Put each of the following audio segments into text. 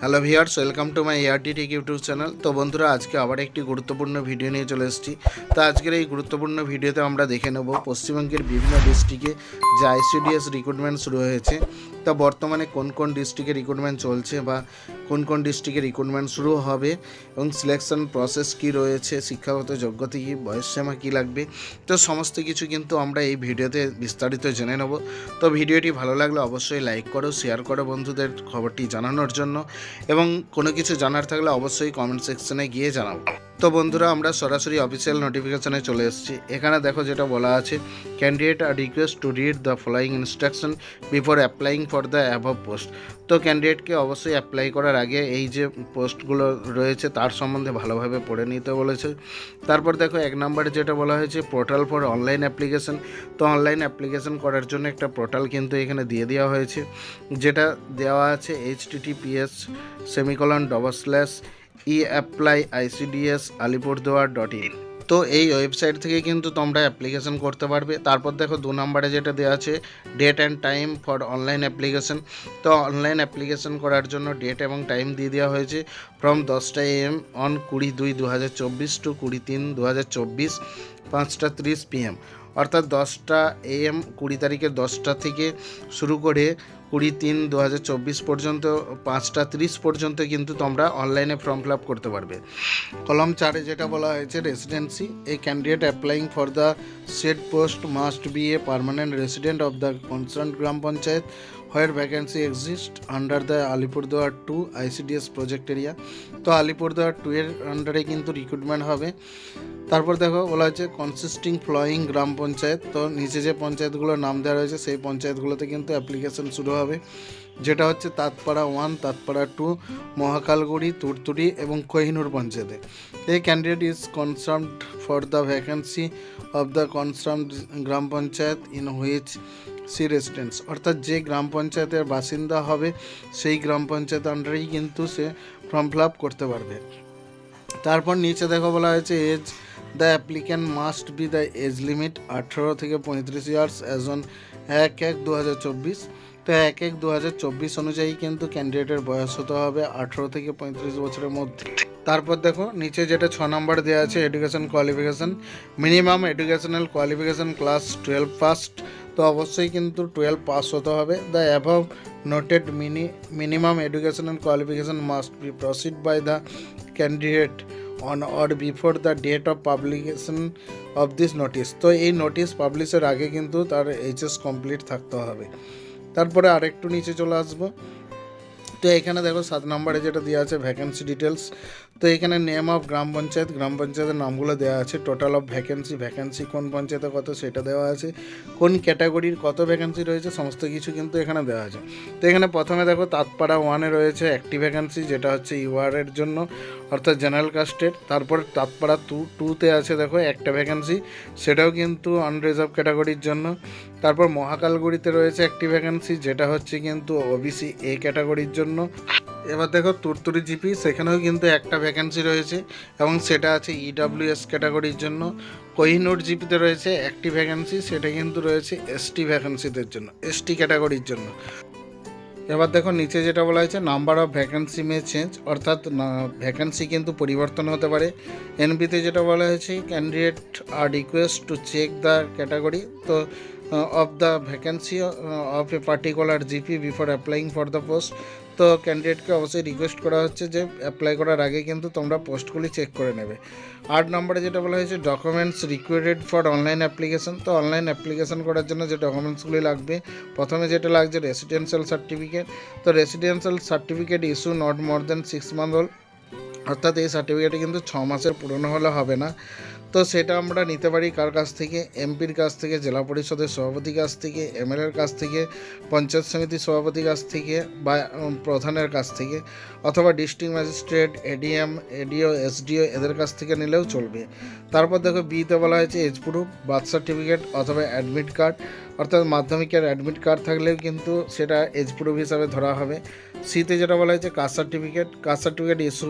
Hello viewers, welcome to my ART take YouTube channel. তো বন্ধুরা, আজকে আবার একটি গুরুত্বপূর্ণ ভিডিও নিয়ে চলে এসেছি। তো আজকের এই গুরুত্বপূর্ণ ভিডিওতে আমরা দেখে নেব পশ্চিমবঙ্গের বিভিন্ন ডিস্ট্রিক্টে যে আইসিডিএস রিক্রুটমেন্ট শুরু হয়েছে, তা বর্তমানে কোন কোন ডিস্ট্রিক্টে রিক্রুটমেন্ট চলছে বা কোন কোন ডিস্ট্রিক্টে রিক্রুটমেন্ট শুরু হবে এবং সিলেকশন প্রসেস কী রয়েছে, শিক্ষাগত যোগ্যতা কী, বয়সসীমা কী লাগবে, তো সমস্ত কিছু কিন্তু আমরা এই ভিডিওতে বিস্তারিত জেনে নেব। তো ভিডিওটি ভালো লাগলে অবশ্যই লাইক করো, শেয়ার করো বন্ধুদের খবরটি জানানোর জন্য, এবং কোনো কিছু জানার থাকলে অবশ্যই কমেন্ট সেকশনে গিয়ে জানাবো। তো বন্ধুরা, আমরা সরাসরি অফিসিয়াল নোটিফিকেশানে চলে এসেছি। এখানে দেখো যেটা বলা আছে, candidate are request to read the following instruction before applying for the above post. তো ক্যান্ডিডেটকে অবশ্যই অ্যাপ্লাই করার আগে এই যে পোস্টগুলো রয়েছে তার সম্বন্ধে ভালোভাবে পড়ে নিতে বলেছে। তারপর দেখো 1 নম্বরে যেটা বলা হয়েছে, পোর্টাল ফর অনলাইন অ্যাপ্লিকেশন। তো অনলাইন অ্যাপ্লিকেশন করার জন্য একটা পোর্টাল কিন্তু এখানে দিয়ে দেওয়া হয়েছে, যেটা দেওয়া আছে https://eapplyicds.alipurduar.in। তো এই ওয়েবসাইট থেকে কিন্তু তোমরা অ্যাপ্লিকেশন করতে পারবে। তারপর দেখো 2 নম্বরে যেটা দেওয়া আছে, date and time for online application. তো অনলাইন অ্যাপ্লিকেশন করার জন্য ডেট এবং টাইম দিয়ে দেওয়া হয়েছে, ফ্রম 10টা AM অন 20/2/2024 টু 20/3/2024 5:30 PM। অর্থাৎ 10টা AM 20 তারিখের 10টা থেকে শুরু করে 20/3/2024 পর্যন্ত 5:30 পর্যন্ত কিন্তু তোমরা অনলাইনে ফর্ম ফিল আপ করতে পারবে। কলম 4-এ যেটা বলা হয়েছে, residency. A candidate applying for the shed post must B a permanent resident of the concern গ্রাম পঞ্চায়েত হোয়ার vacancy exist under the Alipurduar 2 ICDS project area. তো আলিপুরদুয়ার 2 এর আন্ডারে কিন্তু রিক্রুটমেন্ট হবে। তারপর দেখো বলা হচ্ছে, কনসিস্টিং ফলোয়িং গ্রাম পঞ্চায়েত। তো নিচে যে পঞ্চায়েতগুলোর নাম দেওয়া রয়েছে সেই পঞ্চায়েতগুলোতে কিন্তু অ্যাপ্লিকেশন শুরু হবে, যেটা হচ্ছে তাঁতপাড়া 1, তাঁতপাড়া 2, মহাকালগুড়ি, তুরতুরি এবং কোহিনুর পঞ্চায়েতে। এই candidate is concerned for the vacancy of the concern গ্রাম panchayat in which she residence. অর্থাৎ যে গ্রাম পঞ্চায়েতের বাসিন্দা হবে সেই গ্রাম পঞ্চায়েত আন্ডারেই কিন্তু সে ফর্ম ফিল আপ করতে পারবে। তারপর নিচে দেখো বলা হয়েছে, age the applicant must be the age limit 18 থেকে 35 ইয়ার্স অ্যাজ অন 1/1/2024। তো 1/1/2024 অনুযায়ী কিন্তু ক্যান্ডিডেটের বয়স হতে হবে 18 থেকে 35 বছরের মধ্যে। তারপর দেখো নিচে যেটা 6 নম্বর দেওয়া আছে, education qualification. Minimum educational qualification class 12 pass. তো অবশ্যই কিন্তু 12 পাস হতে হবে। The above noted minimum educational qualification must be proceed by the candidate on or before the date of publication of this notice. তো এই নোটিশ পাবলিশের আগে কিন্তু তার HS কমপ্লিট থাকতে হবে। তারপরে আরেকটু নিচে চলে আসবো। তো এখানে দেখো 7 নম্বরে যেটা দেওয়া আছে, ভ্যাকেন্সি ডিটেলস। তো এখানে নেম অফ গ্রাম পঞ্চায়েত, গ্রাম পঞ্চায়েতের নামগুলো দেওয়া আছে, টোটাল অফ ভ্যাকেন্সি কোন পঞ্চায়েতে কত সেটা দেওয়া আছে, কোন ক্যাটাগরির কত ভ্যাকেন্সি রয়েছে, সমস্ত কিছু কিন্তু এখানে দেওয়া আছে। তো এখানে প্রথমে দেখো তাঁতপাড়া 1-এ রয়েছে একটি ভ্যাকেন্সি, যেটা হচ্ছে UR এর জন্য, অর্থাৎ জেনারেল কাস্টের। তারপর তাঁতপাড়া 2-তে আছে দেখো একটা ভ্যাকেন্সি, সেটাও কিন্তু আনরিজার্ভ ক্যাটাগরির জন্য। তারপর মহাকালগুড়িতে রয়েছে একটি ভ্যাকেন্সি, যেটা হচ্ছে কিন্তু OBC A ক্যাটাগরির জন্য। এবার দেখো তুরতুরি জিপি, সেখানেও কিন্তু একটা ভ্যাকেন্সি রয়েছে এবং সেটা আছে EWS ক্যাটাগরির জন্য। কোহিনুর জিপিতে রয়েছে একটি ভ্যাকেন্সি, সেটা কিন্তু রয়েছে ST ভ্যাকেন্সিদের জন্য, ST ক্যাটাগরির জন্য। এবার দেখো নিচে যেটা বলা হয়েছে, number of vacancy may change, অর্থাৎ ভ্যাকেন্সি কিন্তু পরিবর্তন হতে পারে। NBতে যেটা বলা হয়েছে, candidate are request to check the category তো of the vacancy of a particular GP before applying for the post. তো ক্যান্ডিডেটকে অবশ্যই রিকোয়েস্ট করা হচ্ছে যে অ্যাপ্লাই করার আগে কিন্তু তোমরা পোস্টগুলি চেক করে নেবে। 8 নম্বরে যেটা বলা হয়েছে, documents required for online application. তো অনলাইন অ্যাপ্লিকেশন করার জন্য যে ডকুমেন্টসগুলি লাগবে, প্রথমে যেটা লাগছে রেসিডেন্সিয়াল সার্টিফিকেট। তো residential certificate issue not more than 6 month old, অর্থাৎ এই সার্টিফিকেটে কিন্তু 6 মাসের পুরনো হলে হবে না। তো সেটা আমরা নিতে পারি কার কাছ থেকে, MPর কাছ থেকে, জেলা পরিষদের সভাপতির কাছ থেকে, MLAর কাছ থেকে, পঞ্চায়েত সমিতির সভাপতির কাছ থেকে বা প্রধানের কাছ থেকে, অথবা district magistrate, ADM, ADO, SDO এদের কাছ থেকে নিলেও চলবে। তারপর দেখো বিতে বলা হয়েছে এজ প্রুফ, বার্থ সার্টিফিকেট অথবা অ্যাডমিট কার্ড, অর্থাৎ মাধ্যমিকের অ্যাডমিট কার্ড থাকলেও কিন্তু সেটা এজ প্রুফ হিসাবে ধরা হবে। সিতে যেটা বলা হয়েছে caste certificate issue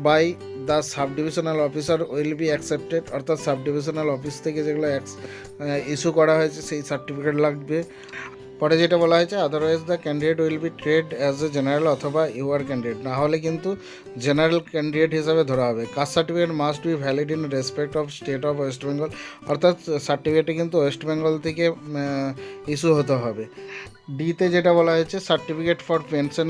by the sub divisional officer will be accepted, অর্থাৎ সাব ডিভিশনাল অফিস থেকে যেগুলো ইস্যু করা হয়েছে সেই সার্টিফিকেট লাগবে। পরে যেটা বলা হয়েছে otherwise the candidate will be treated as a general অথবা ইউআর ক্যান্ডিডেট, না হলে কিন্তু জেনারেল ক্যান্ডিডেট হিসাবে ধরা হবে। Caste certificate must be valid in respect of state of West Bengal, অর্থাৎ সার্টিফিকেটে কিন্তু ওয়েস্ট বেঙ্গল থেকে ইস্যু হতে হবে। ডিতে যেটা বলা হয়েছে certificate for pension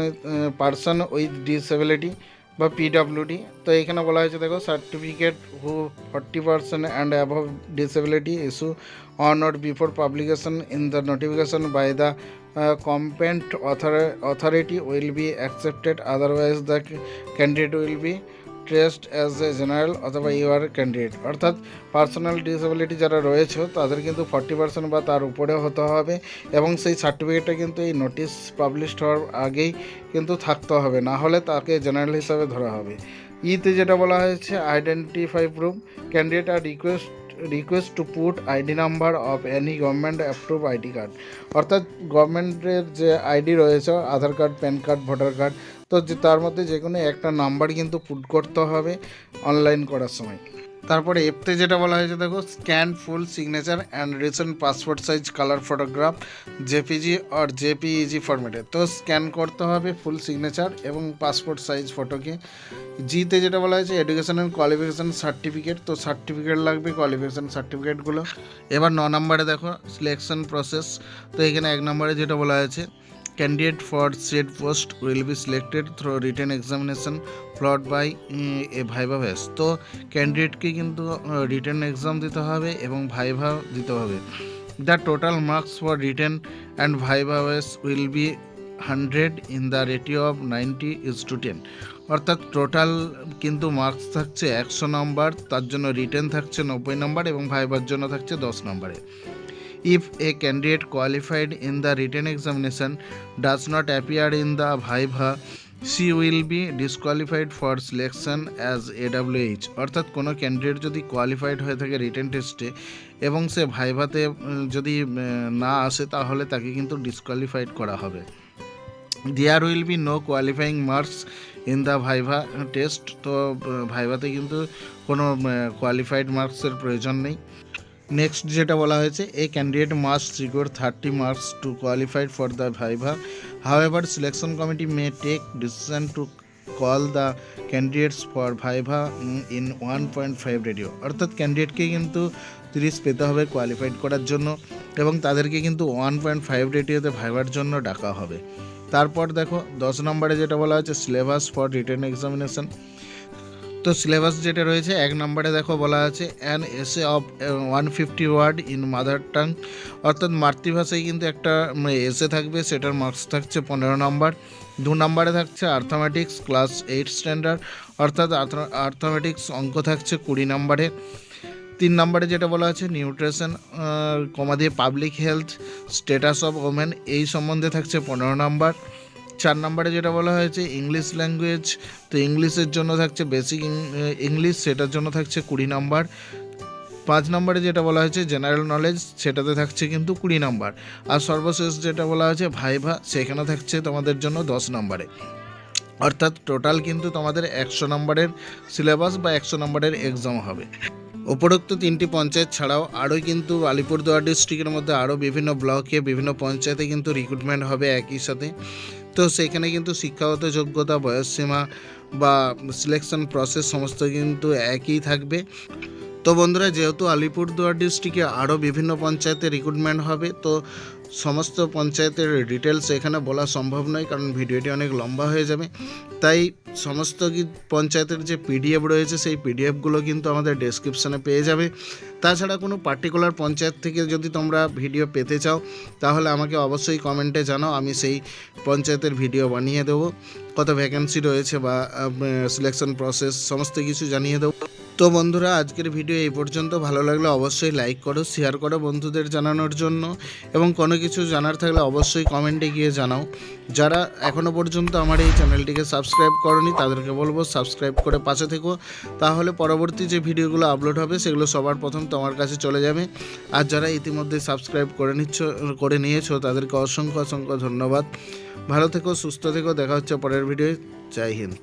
person with disability বা পিডাব্লিউডি, তো এখানে বলা হয়েছে দেখো certificate who 40% and above disability issue on or before publication in the notification by the competent authority will be accepted, otherwise the candidate will be traced as a general অথবা UR candidate. অর্থাৎ personal disability যারা রয়েছে তাদের কিন্তু 40% বা তার উপরে হতে হবে এবং সেই সার্টিফিকেটটা কিন্তু এই নোটিশ পাবলিশড হওয়ার আগেই কিন্তু থাকতে হবে, না হলে তাকে জেনারেল হিসাবে ধরা হবে। ইতে যেটা বলা হয়েছে identify proof candidate are request to put ID number of any government approve ID card, অর্থাৎ গভর্নমেন্টের যে আইডি রয়েছে Aadhaar card, PAN card, voter card, তো তার মধ্যে যে কোনো একটা নাম্বার কিন্তু পুট করতে হবে অনলাইন করার সময়। তারপরে এফতে যেটা বলা হয়েছে দেখো scan full signature and recent passport size colour photograph JPG আর জেপিইজি ফরম্যাটে, তো স্ক্যান করতে হবে ফুল সিগনেচার এবং পাসপোর্ট সাইজ ফটোকে। জিতে যেটা বলা হয়েছে এডুকেশন অ্যান্ড কোয়ালিফিকেশান সার্টিফিকেট, তো সার্টিফিকেট লাগবে কোয়ালিফিকেশান সার্টিফিকেটগুলো। এবার 9 নম্বরে দেখো সিলেকশন প্রসেস, তো এখানে 1 নম্বরে যেটা বলা হয়েছে candidate for said post will be selected through written examination followed by a viva test, তো ক্যান্ডিডেটকে কিন্তু রিটেন এক্সাম দিতে হবে এবং ভাইভা দিতে হবে। The total marks for written and viva test will be 100 in the ratio of 90:10, অর্থাৎ total কিন্তু marks থাকছে 100 নম্বর, তার জন্য রিটেন থাকছে 90 নম্বর এবং ভাইভার জন্য থাকছে 10 নম্বরে। If a candidate qualified in the written examination does not appear in the viva, she will be disqualified for selection as AWH, অর্থাৎ কোনো ক্যান্ডিডেট যদি কোয়ালিফাইড হয়ে থাকে রিটেন টেস্টে এবং সে ভাইভাতে যদি না আসে তাহলে তাকে কিন্তু ডিসকোয়ালিফাইড করা হবে। There will be no qualifying marks in the viva test, তো ভাইভাতে কিন্তু কোনো কোয়ালিফাইড মার্কসের প্রয়োজন নেই। নেক্সট যেটা বলা হয়েছে a candidate must secure 30 marks to qualified for the viva, however selection committee may take decision to call the candidates for viva in 1.5 ratio, অর্থাৎ ক্যান্ডিডেটকে কিন্তু 30 পেতে হবে কোয়ালিফাইড করার জন্য এবং তাদেরকে কিন্তু 1.5 রেডিওতে ভাইভার জন্য ডাকা হবে। তারপর দেখো 10 নম্বরে যেটা বলা হয়েছে সিলেবাস ফর রিটেন এক্সামিনেশন, তো সিলেবাস যেটা রয়েছে 1 নম্বরে দেখো বলা আছে an essay of 150 word in mother tongue, অর্থাৎ মাতৃভাষায় কিন্তু একটা এসে থাকবে, সেটার মার্কস থাকছে 15 নম্বর। 2 নম্বরে থাকছে আর্থমেটিক্স ক্লাস 8 স্ট্যান্ডার্ড, অর্থাৎ আর্থমেটিক্স অঙ্ক থাকছে 20 নম্বরে। 3 নম্বরে যেটা বলা আছে নিউট্রিশন কমা দিয়ে public health status of women, এই সম্বন্ধে থাকছে 15 নম্বর। 4 নম্বরে যেটা বলা হয়েছে ইংলিশ ল্যাঙ্গুয়েজ, তো ইংলিশের জন্য থাকছে বেসিক ইংলিশ, সেটার জন্য থাকছে 20 নম্বর। 5 নম্বরে যেটা বলা হয়েছে জেনারেল নলেজ, সেটাতে থাকছে কিন্তু 20 নম্বর। আর সর্বশেষ যেটা বলা হয়েছে ভাইভা, সেখানে থাকছে তোমাদের জন্য 10 নম্বরে, অর্থাৎ টোটাল কিন্তু তোমাদের 100 নম্বরের সিলেবাস বা 100 নম্বরের এক্সাম হবে। উপরোক্ত 3টি পঞ্চায়েত ছাড়াও আরও কিন্তু আলিপুরদুয়ার ডিস্ট্রিক্টের মধ্যে আরও বিভিন্ন ব্লকে বিভিন্ন পঞ্চায়েতে কিন্তু রিক্রুটমেন্ট হবে একই সাথে, তো সেখানে কিন্তু শিক্ষাগত যোগ্যতা, বয়সসীমা বা সিলেকশন প্রসেস সমস্ত কিন্তু একই থাকবে। তো বন্ধুরা যেহেতু আলিপুরদুয়ার ডিস্ট্রিক্টে আরও বিভিন্ন পঞ্চায়েতে রিক্রুটমেন্ট হবে, তো সমস্ত পঞ্চায়েতের ডিটেলস এখানে বলা সম্ভব নয় কারণ ভিডিওটি অনেক লম্বা হয়ে যাবে, তাই সমস্ত পঞ্চায়েতের যে পিডিএফ রয়েছে সেই পিডিএফগুলো কিন্তু আমাদের ডেসক্রিপশানে পেয়ে যাবে। তাছাড়া কোনো পার্টিকুলার পঞ্চায়েত থেকে যদি তোমরা ভিডিও পেতে চাও তাহলে আমাকে অবশ্যই কমেন্টে জানাও, আমি সেই পঞ্চায়েতের ভিডিও বানিয়ে দেবো, কত ভ্যাকেন্সি রয়েছে বা সিলেকশন প্রসেস সমস্ত কিছু জানিয়ে দেবো। তো বন্ধুরা আজকের ভিডিও এই পর্যন্ত, ভালো লাগলে অবশ্যই লাইক করো, শেয়ার করো বন্ধুদের জানানোর জন্য এবং কোনো কিছু জানার থাকলে অবশ্যই কমেন্টে গিয়ে জানাও। যারা এখনও পর্যন্ত আমার এই চ্যানেলটিকে সাবস্ক্রাইব করনি তাদেরকে বলবো সাবস্ক্রাইব করে পাশে থেকো, তাহলে পরবর্তী যে ভিডিওগুলো আপলোড হবে সেগুলো সবার প্রথম তোমার কাছে চলে যাবে। আর যারা ইতিমধ্যে সাবস্ক্রাইব করে নিয়েছো তাদেরকে অসংখ্য ধন্যবাদ। ভালো থেকো, সুস্থ থেকো, দেখা হচ্ছে পরের ভিডিওয়। জয় হিন্দ।